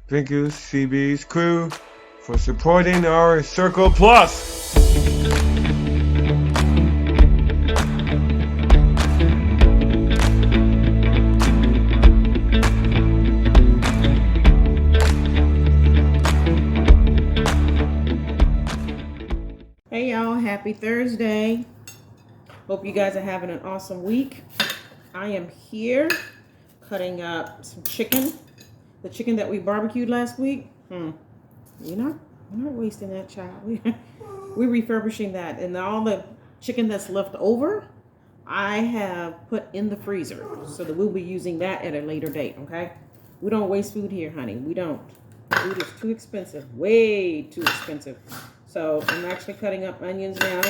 Thank you, CB's crew, for supporting our Circle Plus. Hey y'all, happy Thursday. Hope you guys are having an awesome week. I am here cutting up some chicken. The chicken that we barbecued last week. You're not wasting that, child. We're refurbishing that, and all the chicken that's left over, I have put in the freezer so that we'll be using that at a later date. Okay? We don't waste food here, honey. We don't. Food is too expensive, way too expensive. So I'm actually cutting up onions now.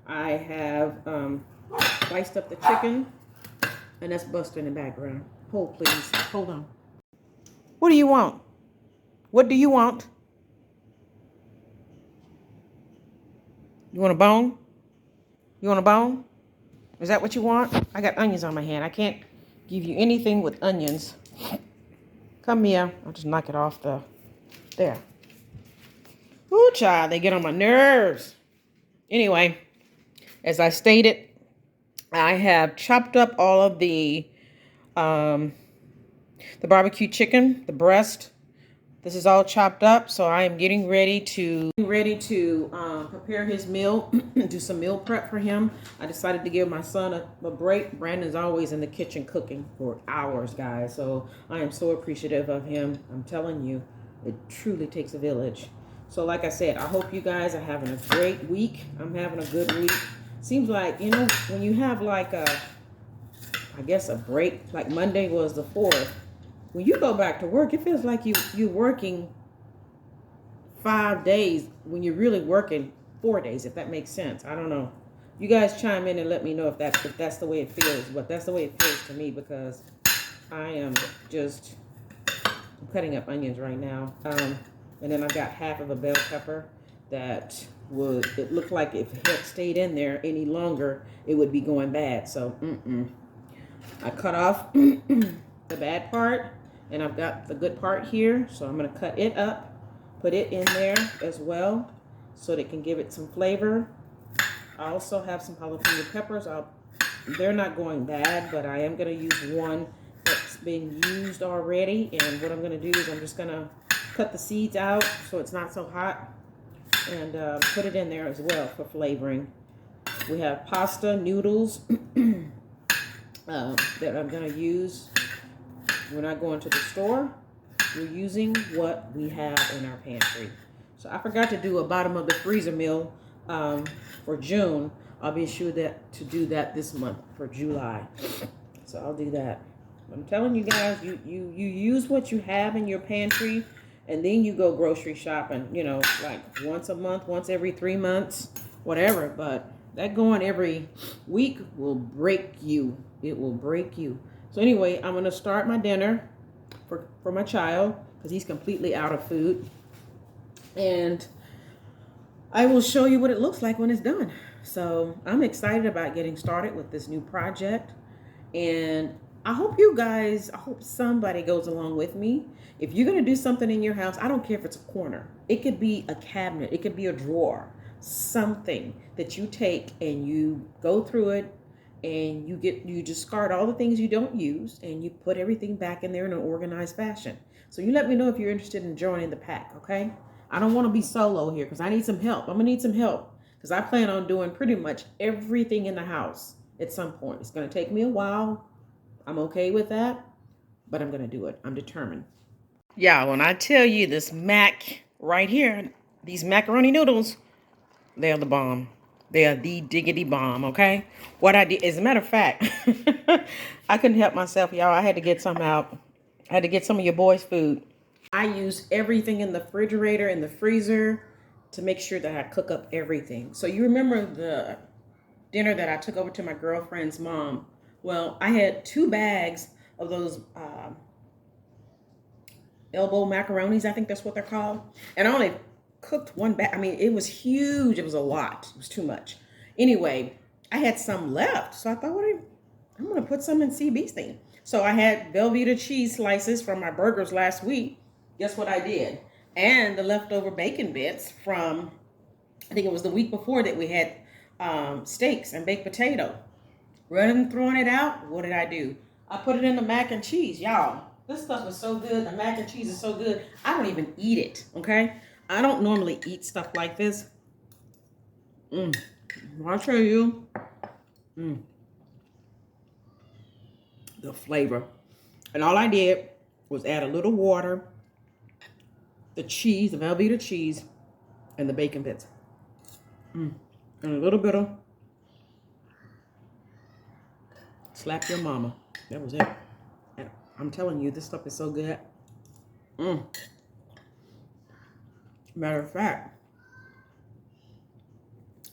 I have sliced up the chicken, and that's Buster in the background. Hold, please. Hold on. What do you want? What do you want? You want a bone? You want a bone? Is that what you want? I got onions on my hand. I can't give you anything with onions. Come here. I'll just knock it off there. Ooh, child, they get on my nerves. Anyway, as I stated, I have chopped up all of the barbecue chicken, the breast. This is all chopped up, so I am getting ready to prepare his meal, do some meal prep for him. I decided to give my son a break. Brandon's always in the kitchen cooking for hours, guys, so I am so appreciative of him. I'm telling you, it truly takes a village. So like I said, I hope you guys are having a great week. I'm having a good week. Seems like, when you have like a break, like Monday was the 4th. When you go back to work, it feels like you're working 5 days when you're really working 4 days, if that makes sense. I don't know. You guys chime in and let me know if that's the way it feels. But that's the way it feels to me, because I am just cutting up onions right now. And then I've got half of a bell pepper that it looked like if it had stayed in there any longer, it would be going bad. So I cut off the bad part, and I've got the good part here. So I'm going to cut it up, put it in there as well, so that it can give it some flavor. I also have some jalapeno peppers. They're not going bad, but I am going to use one that's been used already. And what I'm going to do is I'm just going to cut the seeds out so it's not so hot, and put it in there as well for flavoring. We have pasta, noodles that I'm going to use. We're not going to the store. We're using what we have in our pantry. So I forgot to do a bottom of the freezer meal for June. I'll be sure to do that this month for July. So I'll do that. I'm telling you guys, you use what you have in your pantry, and then you go grocery shopping, like once a month, once every 3 months, whatever. But that going every week will break you. It will break you. So anyway, I'm going to start my dinner for my child, because he's completely out of food. And I will show you what it looks like when it's done. So I'm excited about getting started with this new project. And I hope somebody goes along with me. If you're going to do something in your house, I don't care if it's a corner. It could be a cabinet. It could be a drawer. Something that you take and you go through it, and you discard all the things you don't use, and you put everything back in there in an organized fashion. So you let me know if you're interested in joining the pack, okay? I don't want to be solo here, because I need some help. I'm going to need some help, because I plan on doing pretty much everything in the house at some point. It's going to take me a while. I'm okay with that, but I'm going to do it. I'm determined. Yeah, when I tell you this mac right here, these macaroni noodles, they're the bomb. They are the diggity bomb, okay? What I did, as a matter of fact, I couldn't help myself, y'all. I had to get some out. I had to get some of your boys' food. I use everything in the refrigerator and the freezer to make sure that I cook up everything. So you remember the dinner that I took over to my girlfriend's mom? Well, I had 2 bags of those elbow macaronis, I think that's what they're called. And I only cooked 1 bag. I mean, it was huge. It was a lot. It was too much. Anyway, I had some left. So I thought, I'm going to put some in CB's thing. So I had Velveeta cheese slices from my burgers last week. guess what I did? And the leftover bacon bits from, I think it was the week before that we had steaks and baked potato. Rather than throwing it out, what did I do? I put it in the mac and cheese. Y'all, this stuff is so good. The mac and cheese is so good. I don't even eat it, okay? I don't normally eat stuff like this. I'll tell you, the flavor. And all I did was add a little water, the cheese, the Velveeta cheese, and the bacon bits. And a little bit of slap your mama. That was it. And I'm telling you, this stuff is so good. Matter of fact,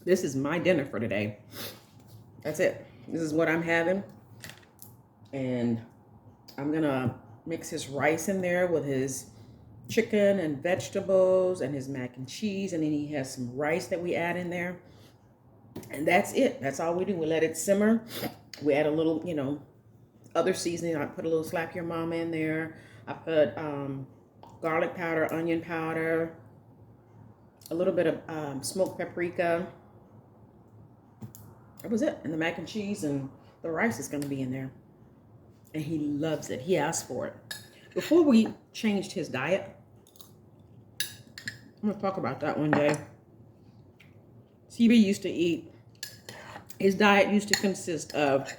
this is my dinner for today. That's it. This is what I'm having. And I'm gonna mix his rice in there with his chicken and vegetables and his mac and cheese. And then he has some rice that we add in there. And that's it. That's all we do. We let it simmer. We add a little, other seasoning. I put a little slap your mama in there. I put garlic powder, onion powder, a little bit of smoked paprika. That was it. And the mac and cheese and the rice is going to be in there. And he loves it. He asked for it. Before we changed his diet, I'm going to talk about that one day. CB used to eat, his diet used to consist of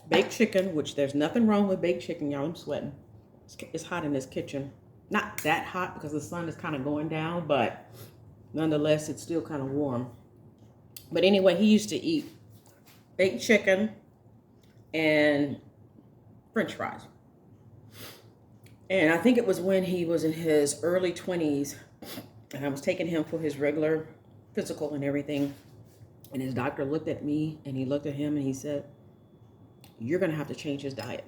baked chicken, which there's nothing wrong with baked chicken. Y'all, I'm sweating. It's hot in this kitchen. Not that hot because the sun is kind of going down, but nonetheless, it's still kind of warm. But anyway, he used to eat baked chicken and French fries. And I think it was when he was in his early 20s, and I was taking him for his regular physical and everything. And his doctor looked at me and he looked at him and he said, "You're going to have to change his diet."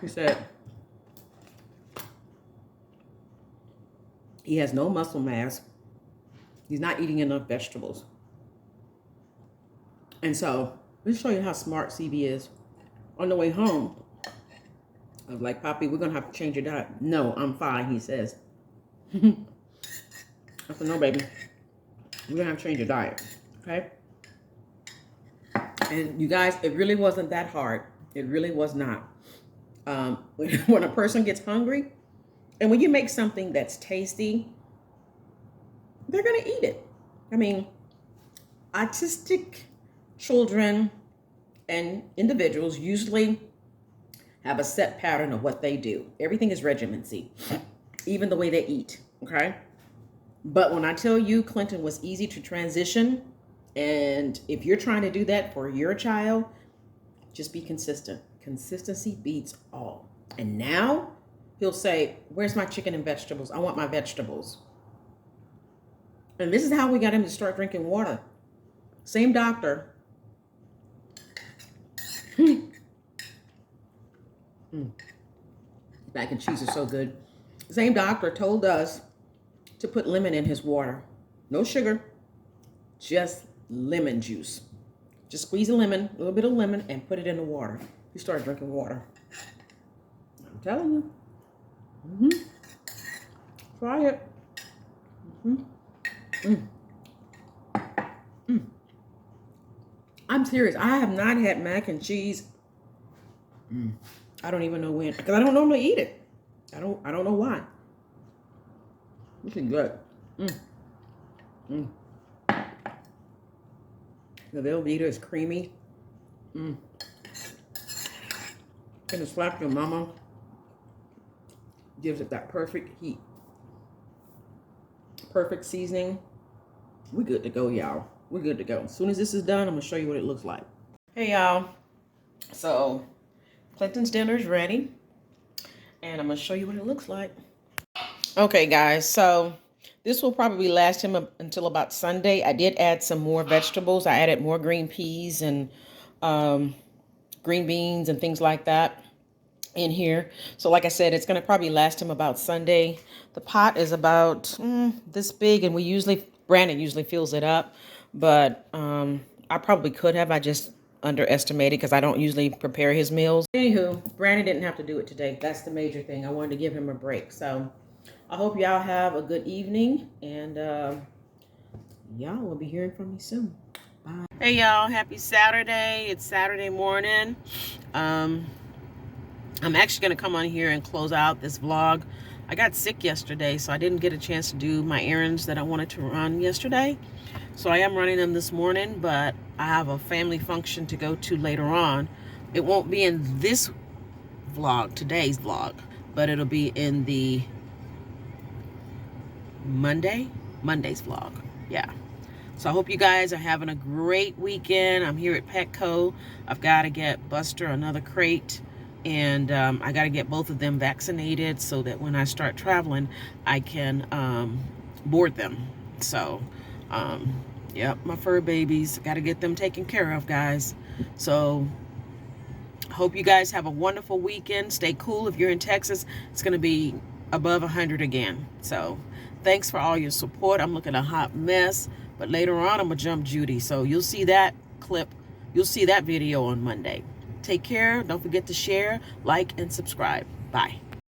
He said, he has no muscle mass. He's not eating enough vegetables. And so, let me show you how smart CB is. On the way home, I was like, "Poppy, we're going to have to change your diet." "No, I'm fine," he says. I said, "No, baby. We're going to have to change your diet." Okay? And you guys, it really wasn't that hard. It really was not. When a person gets hungry, and when you make something that's tasty, they're going to eat it. I mean, autistic children and individuals usually have a set pattern of what they do. Everything is regimency, even the way they eat, okay? But when I tell you Clinton was easy to transition, and if you're trying to do that for your child, just be consistent. Consistency beats all. And now he'll say, "Where's my chicken and vegetables? I want my vegetables." And this is how we got him to start drinking water. Same doctor. Mac and cheese is so good. Same doctor told us to put lemon in his water. No sugar, just lemon juice. Just squeeze a lemon, a little bit of lemon, and put it in the water. You start drinking water. I'm telling you. Try it. I'm serious. I have not had mac and cheese. I don't even know when, because I don't normally eat it. I don't know why. This is good. The Velveeta is creamy. And the slap your mama gives it that perfect heat. Perfect seasoning. We're good to go, y'all. We're good to go. As soon as this is done, I'm going to show you what it looks like. Hey, y'all. So, Clinton's dinner is ready. And I'm going to show you what it looks like. Okay, guys. So, this will probably last him until about Sunday. I did add some more vegetables. I added more green peas and green beans and things like that in here. So like I said, it's going to probably last him about Sunday. The pot is about this big, and Brandon usually fills it up. But I probably could have. I just underestimated because I don't usually prepare his meals. Anywho, Brandon didn't have to do it today. That's the major thing. I wanted to give him a break. So I hope y'all have a good evening, and y'all will be hearing from me soon. Bye. Hey y'all, happy Saturday. It's Saturday morning. I'm actually going to come on here and close out this vlog. I got sick yesterday, so I didn't get a chance to do my errands that I wanted to run yesterday. So I am running them this morning, but I have a family function to go to later on. It won't be in this vlog, today's vlog, but it'll be in the Monday's vlog. Yeah. So I hope you guys are having a great weekend. I'm here at Petco. I've got to get Buster another crate, and I got to get both of them vaccinated so that when I start traveling, I can board them. So, yep, my fur babies, got to get them taken care of, guys. So, hope you guys have a wonderful weekend. Stay cool. If you're in Texas, it's going to be above 100 again. So, thanks for all your support. I'm looking a hot mess, but later on, I'm going to jump Judy. So, you'll see that clip. You'll see that video on Monday. Take care. Don't forget to share, like, and subscribe. Bye.